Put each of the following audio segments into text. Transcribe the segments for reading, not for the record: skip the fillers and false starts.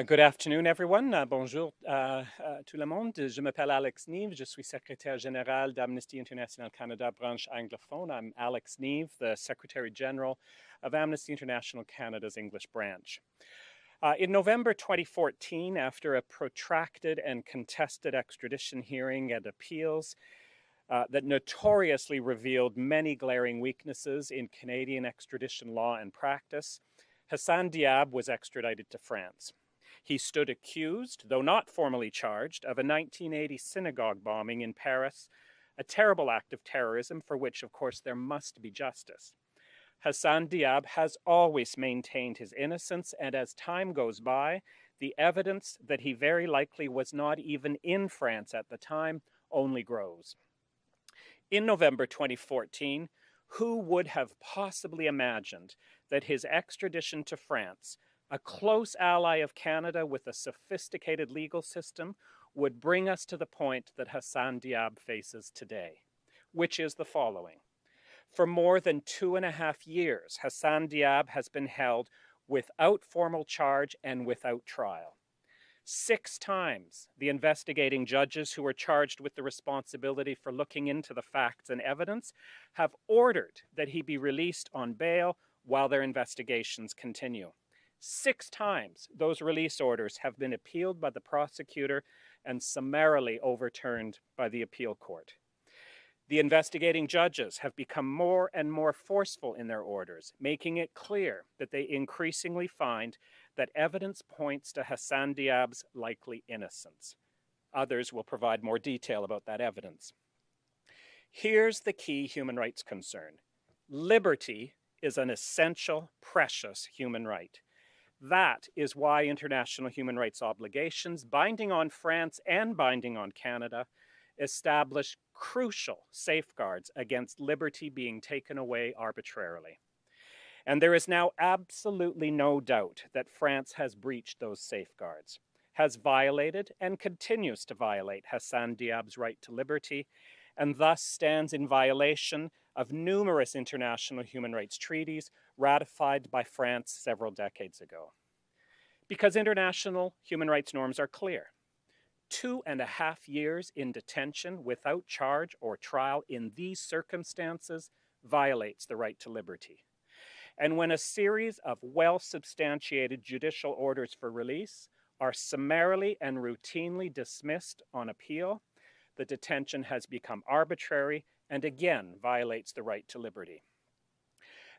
Good afternoon, everyone. Bonjour tout le monde. Je m'appelle Alex Neve. Je suis secrétaire général d'Amnesty International Canada, branche anglophone. I'm Alex Neve, the Secretary General of Amnesty International Canada's English branch. In November 2014, after a protracted and contested extradition hearing and appeals that notoriously revealed many glaring weaknesses in Canadian extradition law and practice, Hassan Diab was extradited to France. He stood accused, though not formally charged, of a 1980 synagogue bombing in Paris, a terrible act of terrorism for which, of course, there must be justice. Hassan Diab has always maintained his innocence, and as time goes by, the evidence that he very likely was not even in France at the time only grows. In November 2014, who would have possibly imagined that his extradition to France, a close ally of Canada with a sophisticated legal system, would bring us to the point that Hassan Diab faces today, which is the following. For more than 2.5 years, Hassan Diab has been held without formal charge and without trial. 6 times, the investigating judges who are charged with the responsibility for looking into the facts and evidence have ordered that he be released on bail while their investigations continue. 6 times, those release orders have been appealed by the prosecutor and summarily overturned by the appeal court. The investigating judges have become more and more forceful in their orders, making it clear that they increasingly find that evidence points to Hassan Diab's likely innocence. Others will provide more detail about that evidence. Here's the key human rights concern. Liberty is an essential, precious human right. That is why international human rights obligations, binding on France and binding on Canada, establish crucial safeguards against liberty being taken away arbitrarily. And there is now absolutely no doubt that France has breached those safeguards, has violated and continues to violate Hassan Diab's right to liberty, and thus stands in violation of numerous international human rights treaties ratified by France several decades ago. Because international human rights norms are clear. 2.5 years in detention without charge or trial in these circumstances violates the right to liberty. And when a series of well-substantiated judicial orders for release are summarily and routinely dismissed on appeal, the detention has become arbitrary and again violates the right to liberty.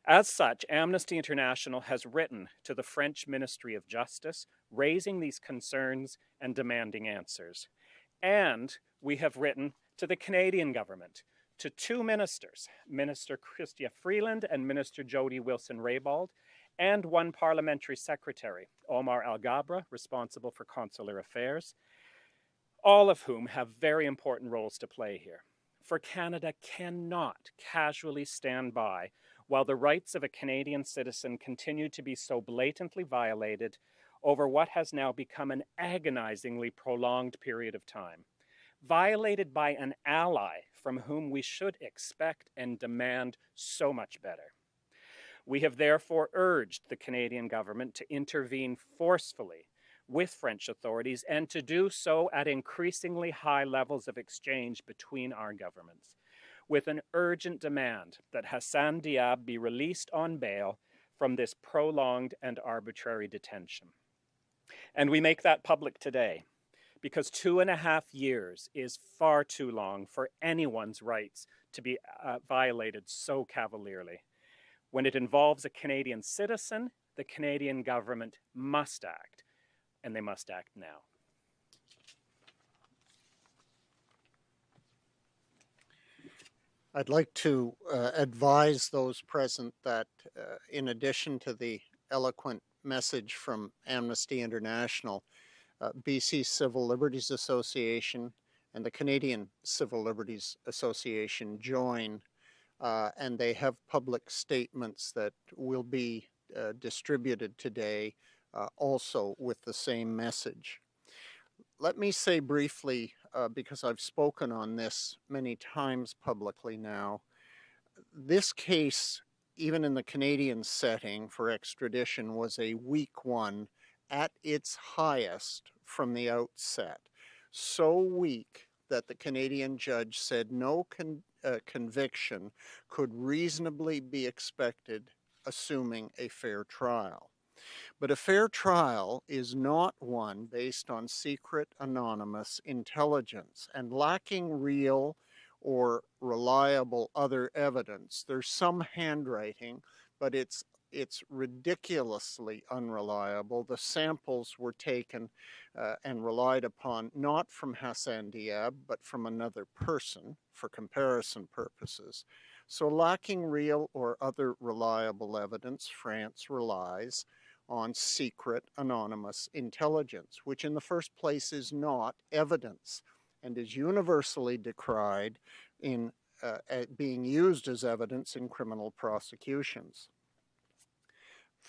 As such, Amnesty International has written to the French Ministry of Justice, raising these concerns and demanding answers. And we have written to the Canadian government, to 2 ministers, Minister Chrystia Freeland and Minister Jody Wilson-Raybould, and 1 parliamentary secretary, Omar Alghabra, responsible for consular affairs, all of whom have very important roles to play here. For Canada cannot casually stand by while the rights of a Canadian citizen continue to be so blatantly violated over what has now become an agonizingly prolonged period of time, violated by an ally from whom we should expect and demand so much better. We have therefore urged the Canadian government to intervene forcefully with French authorities and to do so at increasingly high levels of exchange between our governments, with an urgent demand that Hassan Diab be released on bail from this prolonged and arbitrary detention. And we make that public today because 2.5 years is far too long for anyone's rights to be violated so cavalierly. When it involves a Canadian citizen, the Canadian government must act, and they must act now. I'd like to advise those present that in addition to the eloquent message from Amnesty International, BC Civil Liberties Association and the Canadian Civil Liberties Association join, and they have public statements that will be distributed today also with the same message. Let me say briefly, because I've spoken on this many times publicly now, this case, even in the Canadian setting for extradition, was a weak one at its highest from the outset, so weak that the Canadian judge said no conviction could reasonably be expected, assuming a fair trial. But a fair trial is not one based on secret, anonymous intelligence, and lacking real or reliable other evidence. There's some handwriting, but it's ridiculously unreliable. The samples were taken and relied upon not from Hassan Diab, but from another person for comparison purposes. So lacking real or other reliable evidence, France relies on secret, anonymous intelligence, which in the first place is not evidence and is universally decried in being used as evidence in criminal prosecutions.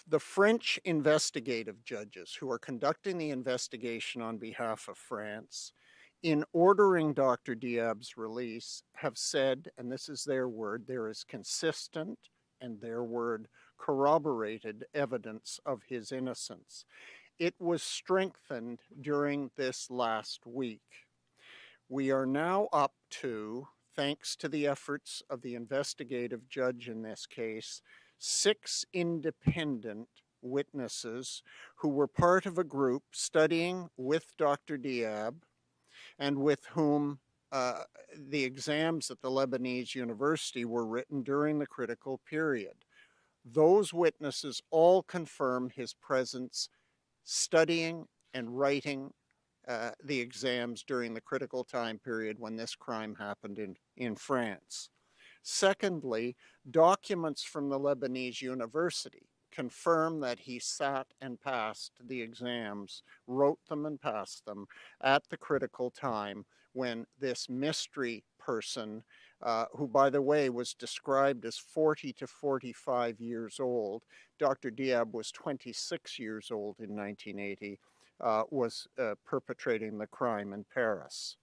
The French investigative judges who are conducting the investigation on behalf of France, in ordering Dr. Diab's release, have said, and this is their word, there is consistent, and their word, corroborated evidence of his innocence. It was strengthened during this last week. We are now up to, thanks to the efforts of the investigative judge in this case, 6 independent witnesses who were part of a group studying with Dr. Diab and with whom the exams at the Lebanese University were written during the critical period. Those witnesses all confirm his presence studying and writing the exams during the critical time period when this crime happened in France. Secondly, documents from the Lebanese University confirm that he sat and passed the exams, wrote them and passed them at the critical time when this mystery person, who, by the way, was described as 40 to 45 years old, Dr. Diab was 26 years old in 1980, was perpetrating the crime in Paris.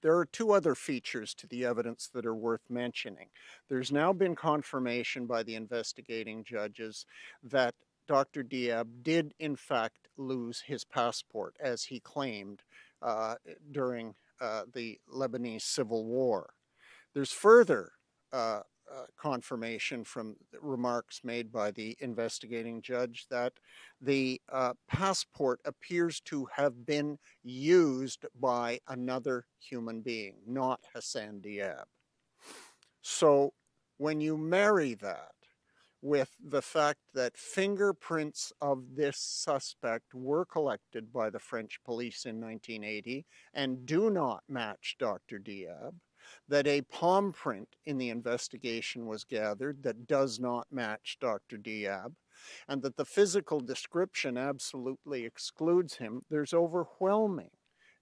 There are 2 other features to the evidence that are worth mentioning. There's now been confirmation by the investigating judges that Dr. Diab did in fact lose his passport, as he claimed during the Lebanese Civil War. There's further confirmation from remarks made by the investigating judge that the passport appears to have been used by another human being, not Hassan Diab. So when you marry that with the fact that fingerprints of this suspect were collected by the French police in 1980 and do not match Dr. Diab, that a palm print in the investigation was gathered that does not match Dr. Diab, and that the physical description absolutely excludes him, there's overwhelming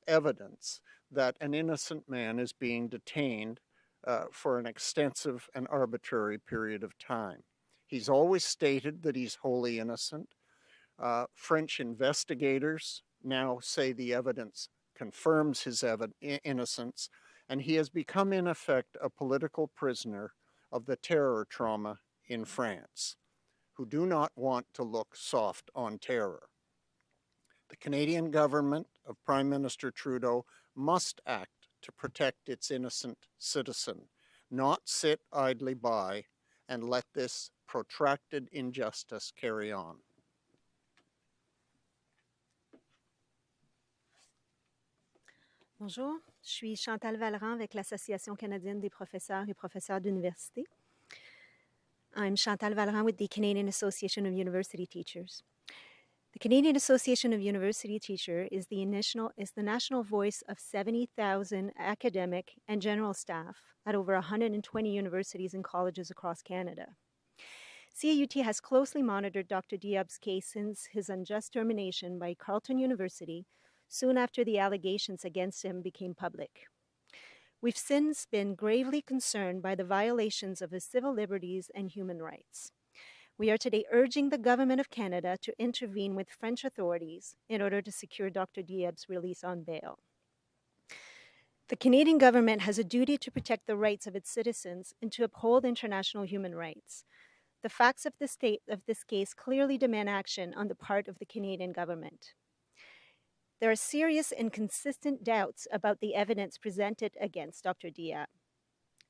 evidence that an innocent man is being detained for an extensive and arbitrary period of time. He's always stated that he's wholly innocent. French investigators now say the evidence confirms his innocence, and he has become, in effect, a political prisoner of the terror trauma in France, who do not want to look soft on terror. The Canadian government of Prime Minister Trudeau must act to protect its innocent citizen, not sit idly by and let this protracted injustice carry on. Bonjour, je suis Chantal Valran avec l'Association canadienne des professeurs et professeurs d'université. I'm Chantal Valran with the Canadian Association of University Teachers. The Canadian Association of University Teachers is the national voice of 70,000 academic and general staff at over 120 universities and colleges across Canada. CAUT has closely monitored Dr. Diab's case since his unjust termination by Carleton University soon after the allegations against him became public. We've since been gravely concerned by the violations of his civil liberties and human rights. We are today urging the Government of Canada to intervene with French authorities in order to secure Dr. Diab's release on bail. The Canadian government has a duty to protect the rights of its citizens and to uphold international human rights. The facts of this case clearly demand action on the part of the Canadian government. There are serious and consistent doubts about the evidence presented against Dr. Diab.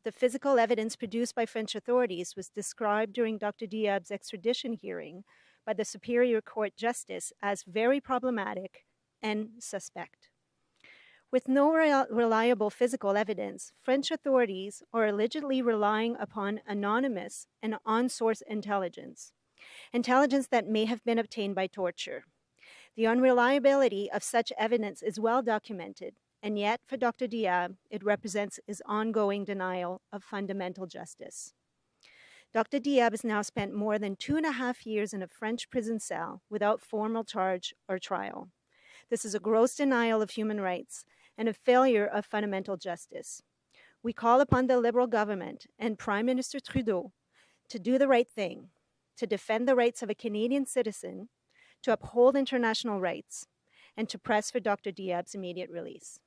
The physical evidence produced by French authorities was described during Dr. Diab's extradition hearing by the Superior Court Justice as very problematic and suspect. With no reliable physical evidence, French authorities are allegedly relying upon anonymous and on-source intelligence that may have been obtained by torture. The unreliability of such evidence is well documented, and yet for Dr. Diab, it represents his ongoing denial of fundamental justice. Dr. Diab has now spent more than 2.5 years in a French prison cell without formal charge or trial. This is a gross denial of human rights and a failure of fundamental justice. We call upon the Liberal government and Prime Minister Trudeau to do the right thing, to defend the rights of a Canadian citizen, to uphold international rights, and to press for Dr. Diab's immediate release.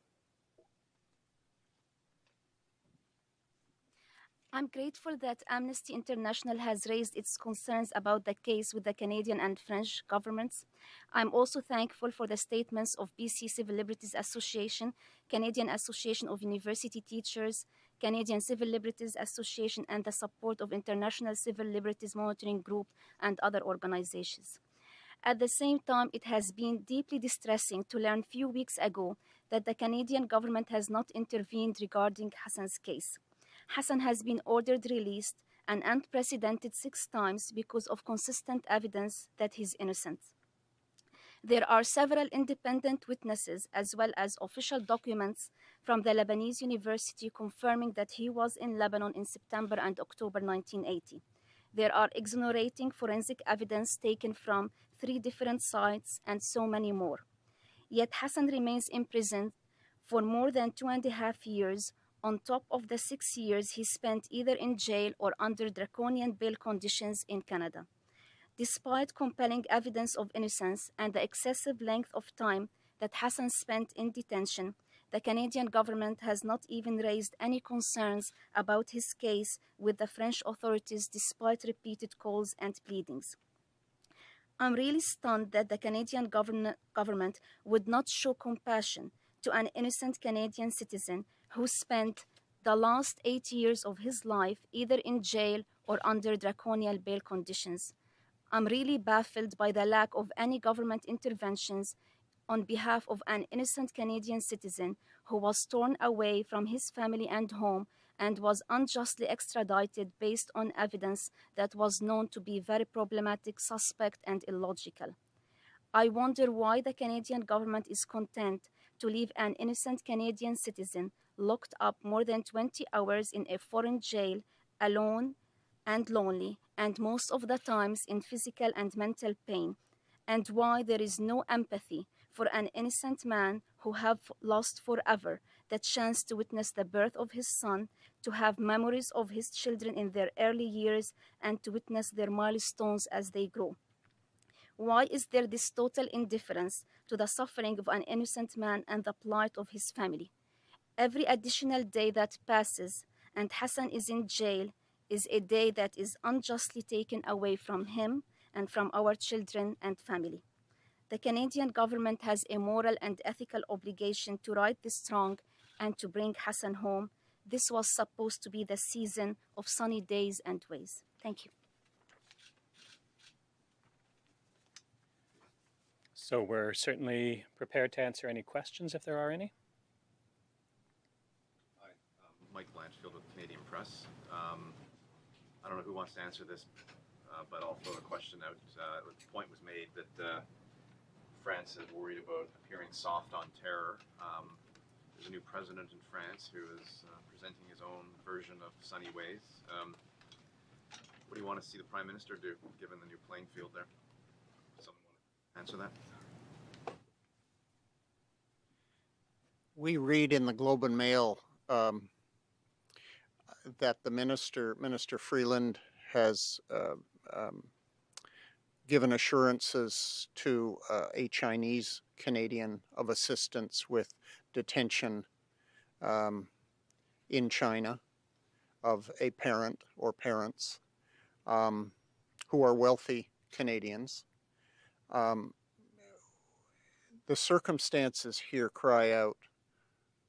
I'm grateful that Amnesty International has raised its concerns about the case with the Canadian and French governments. I'm also thankful for the statements of BC Civil Liberties Association, Canadian Association of University Teachers, Canadian Civil Liberties Association, and the support of International Civil Liberties Monitoring Group and other organizations. At the same time, it has been deeply distressing to learn a few weeks ago that the Canadian government has not intervened regarding Hassan's case. Hassan has been ordered released an unprecedented 6 times because of consistent evidence that he's innocent. There are several independent witnesses as well as official documents from the Lebanese University confirming that he was in Lebanon in September and October 1980. There are exonerating forensic evidence taken from 3 different sites and so many more. Yet Hassan remains imprisoned for more than 2.5 years on top of the 6 years he spent either in jail or under draconian bail conditions in Canada. Despite compelling evidence of innocence and the excessive length of time that Hassan spent in detention, the Canadian government has not even raised any concerns about his case with the French authorities despite repeated calls and pleadings. I'm really stunned that the Canadian government would not show compassion to an innocent Canadian citizen who spent the last 8 years of his life either in jail or under draconian bail conditions. I'm really baffled by the lack of any government interventions on behalf of an innocent Canadian citizen who was torn away from his family and home and was unjustly extradited based on evidence that was known to be very problematic, suspect, and illogical. I wonder why the Canadian government is content to leave an innocent Canadian citizen locked up more than 20 hours in a foreign jail, alone and lonely, and most of the times in physical and mental pain, and why there is no empathy for an innocent man who have lost forever the chance to witness the birth of his son, to have memories of his children in their early years, and to witness their milestones as they grow. Why is there this total indifference to the suffering of an innocent man and the plight of his family? Every additional day that passes and Hassan is in jail is a day that is unjustly taken away from him and from our children and family. The Canadian government has a moral and ethical obligation to right this wrong and to bring Hassan home. This was supposed to be the season of sunny days and ways. Thank you. So we're certainly prepared to answer any questions if there are any. Hi, Mike Blanchfield with Canadian Press. I don't know who wants to answer this, but I'll throw a question out. The point was made that France is worried about appearing soft on terror. There's a new president in France who is presenting his own version of sunny ways. What do you want to see the Prime Minister do, given the new playing field there? Someone want to answer that? We read in the Globe and Mail that the Minister Freeland has given assurances to a Chinese Canadian of assistance with detention in China of a parent or parents. who are wealthy Canadians. The circumstances here cry out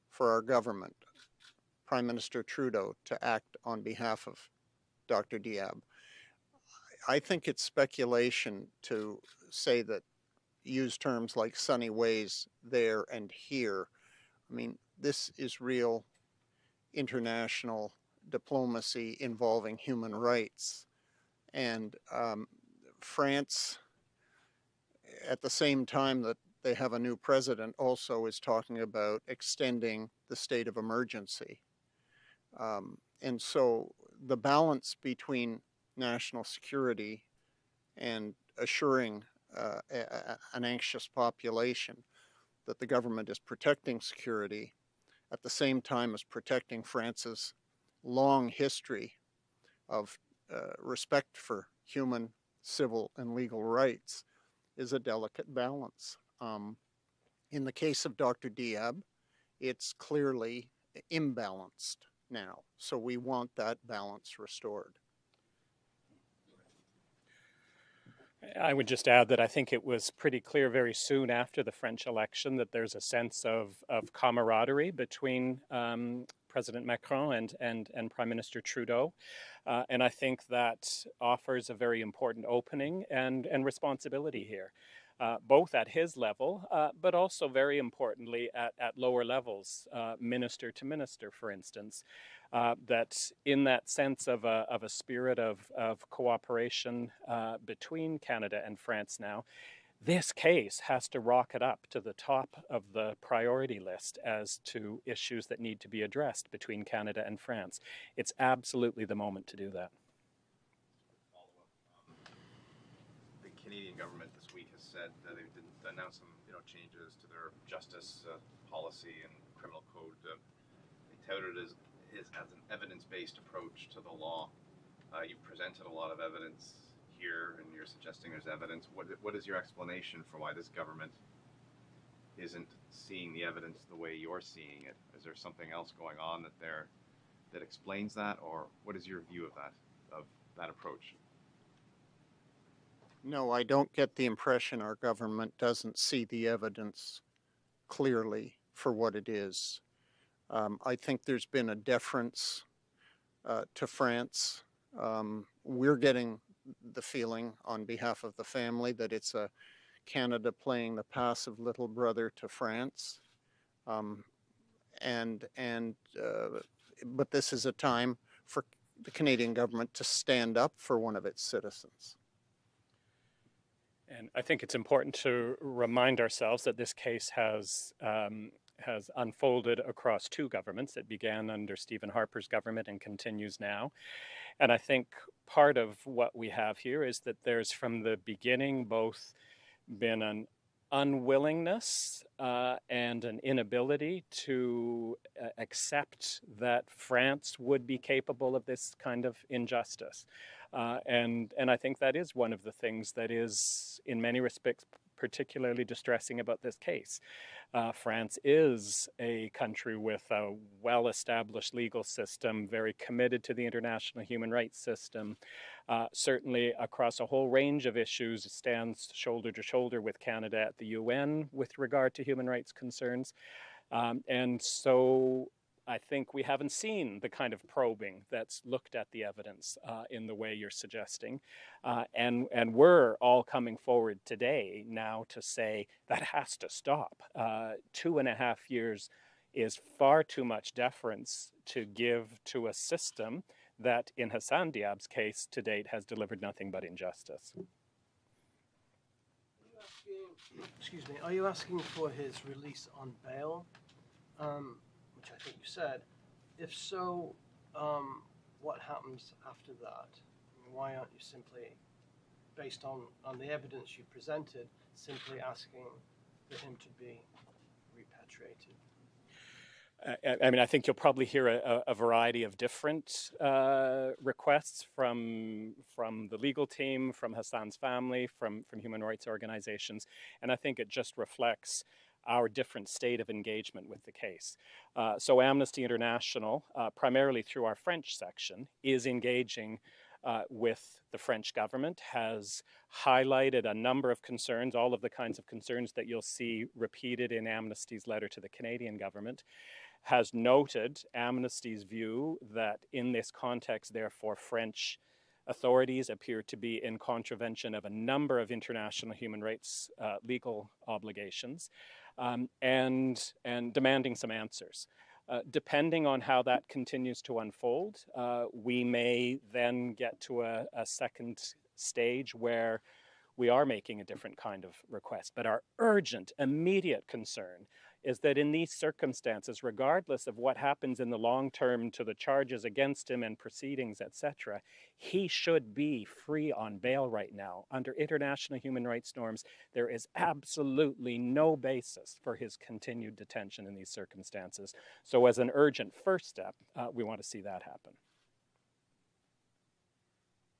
for our government, Prime Minister Trudeau, to act on behalf of Dr. Diab. I think it's speculation to say that, use terms like sunny ways there and here. I mean, this is real international diplomacy involving human rights. And France, at the same time that they have a new president, also is talking about extending the state of emergency. And so the balance between national security and assuring an anxious population that the government is protecting security at the same time as protecting France's long history of respect for human, civil, and legal rights is a delicate balance. In the case of Dr. Diab, it's clearly imbalanced now, so we want that balance restored. I would just add that I think it was pretty clear very soon after the French election that there's a sense of camaraderie between President Macron and Prime Minister Trudeau. And I think that offers a very important opening and responsibility here, both at his level, but also very importantly at lower levels, minister to minister, for instance. That in that sense of a spirit of cooperation between Canada and France now, this case has to rocket up to the top of the priority list as to issues that need to be addressed between Canada and France. It's absolutely the moment to do that. The Canadian government this week has said that they didn't announce some changes to their justice policy and criminal code. They touted it as an evidence-based approach to the law. You presented a lot of evidence here, and you're suggesting there's evidence. What is your explanation for why this government isn't seeing the evidence the way you're seeing it? Is there something else going on that explains that, or what is your view of that approach? No, I don't get the impression our government doesn't see the evidence clearly for what it is. I think there's been a deference to France. We're getting the feeling on behalf of the family that it's Canada playing the passive little brother to France. But this is a time for the Canadian government to stand up for one of its citizens. And I think it's important to remind ourselves that this case has unfolded across two governments. It began under Stephen Harper's government and continues now. And I think part of what we have here is that there's from the beginning both been an unwillingness and an inability to accept that France would be capable of this kind of injustice. And I think that is one of the things that is, in many respects, particularly distressing about this case. France is a country with a well-established legal system, very committed to the international human rights system. Certainly across a whole range of issues, stands shoulder to shoulder with Canada at the UN with regard to human rights concerns. And so I think we haven't seen the kind of probing that's looked at the evidence in the way you're suggesting. And we're all coming forward today now to say that has to stop. 2.5 years is far too much deference to give to a system that, in Hassan Diab's case to date, has delivered nothing but injustice. Are you asking for his release on bail? Which I think you said. If so, what happens after that? I mean, why aren't you simply, based on the evidence you presented, simply asking for him to be repatriated? I mean, I think you'll probably hear a variety of different requests from the legal team, from Hassan's family, from human rights organizations, and I think it just reflects our different state of engagement with the case. So Amnesty International, primarily through our French section, is engaging with the French government, has highlighted a number of concerns, all of the kinds of concerns that you'll see repeated in Amnesty's letter to the Canadian government, has noted Amnesty's view that in this context, therefore, French authorities appear to be in contravention of a number of international human rights legal obligations, and demanding some answers. Depending on how that continues to unfold, we may then get to a second stage where we are making a different kind of request. But our urgent, immediate concern is that in these circumstances, regardless of what happens in the long term to the charges against him and proceedings, etc., he should be free on bail right now. Under international human rights norms, there is absolutely no basis for his continued detention in these circumstances. So as an urgent first step, we want to see that happen.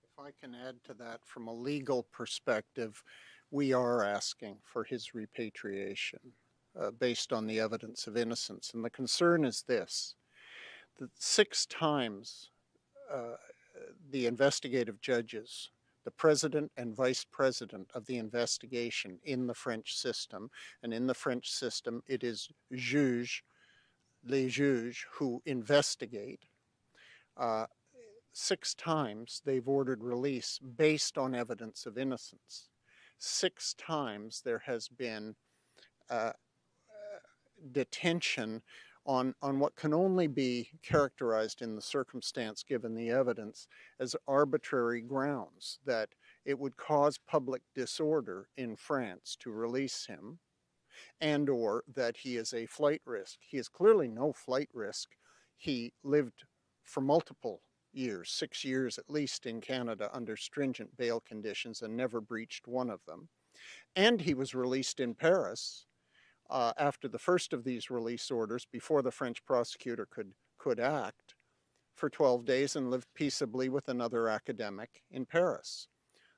If I can add to that, from a legal perspective, we are asking for his repatriation based on the evidence of innocence. And the concern is this, that 6 times the investigative judges, the president and vice president of the investigation in the French system, and in the French system it is les juges who investigate, 6 times they've ordered release based on evidence of innocence. 6 times there has been detention on what can only be characterized in the circumstance given the evidence as arbitrary grounds, that it would cause public disorder in France to release him, and or that he is a flight risk. He is clearly no flight risk. He lived for multiple years, 6 years at least, in Canada under stringent bail conditions and never breached one of them. And he was released in Paris after the first of these release orders, before the French prosecutor could act, for 12 days and lived peaceably with another academic in Paris.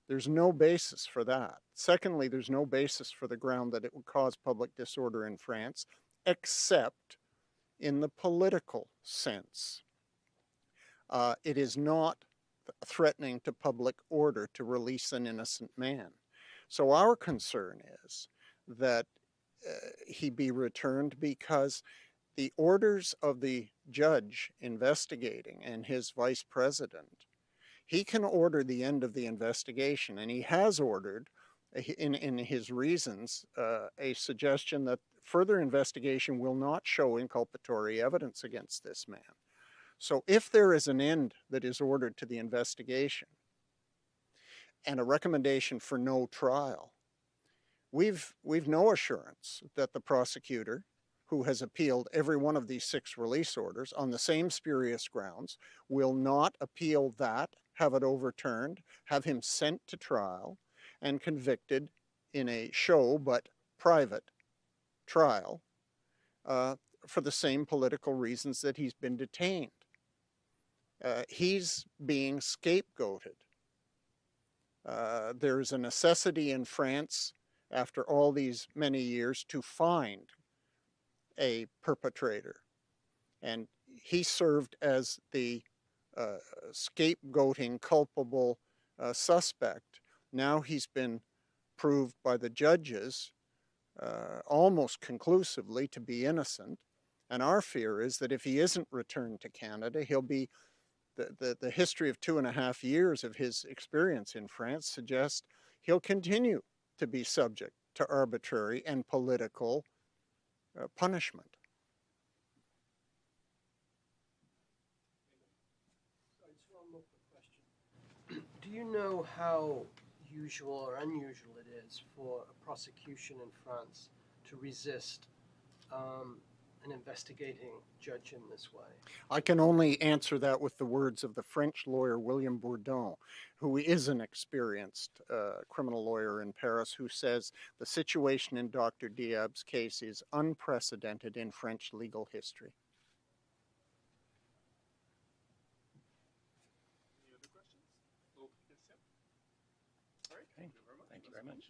There's no basis for that. Secondly, there's no basis for the ground that it would cause public disorder in France, except in the political sense. It is not threatening to public order to release an innocent man. So our concern is that he be returned, because the orders of the judge investigating and his vice president, he can order the end of the investigation, and he has ordered in his reasons a suggestion that further investigation will not show inculpatory evidence against this man. So if there is an end that is ordered to the investigation and a recommendation for no trial, we've no assurance that the prosecutor, who has appealed every one of these 6 release orders on the same spurious grounds, will not appeal that, have it overturned, have him sent to trial and convicted in a show but private trial for the same political reasons that he's been detained. He's being scapegoated. There's a necessity in France, after all these many years, to find a perpetrator. And he served as the scapegoating, culpable suspect. Now he's been proved by the judges almost conclusively to be innocent. And our fear is that if he isn't returned to Canada, he'll be, the history of 2.5 years of his experience in France suggests he'll continue to be subject to arbitrary and political punishment. Just one more quick question. Do you know how usual or unusual it is for a prosecution in France to resist an investigating judge in this way? I can only answer that with the words of the French lawyer William Bourdon, who is an experienced criminal lawyer in Paris, who says the situation in Dr. Diab's case is unprecedented in French legal history. Any other questions? Oh, yes, yeah. All right. Okay. Thank you very much.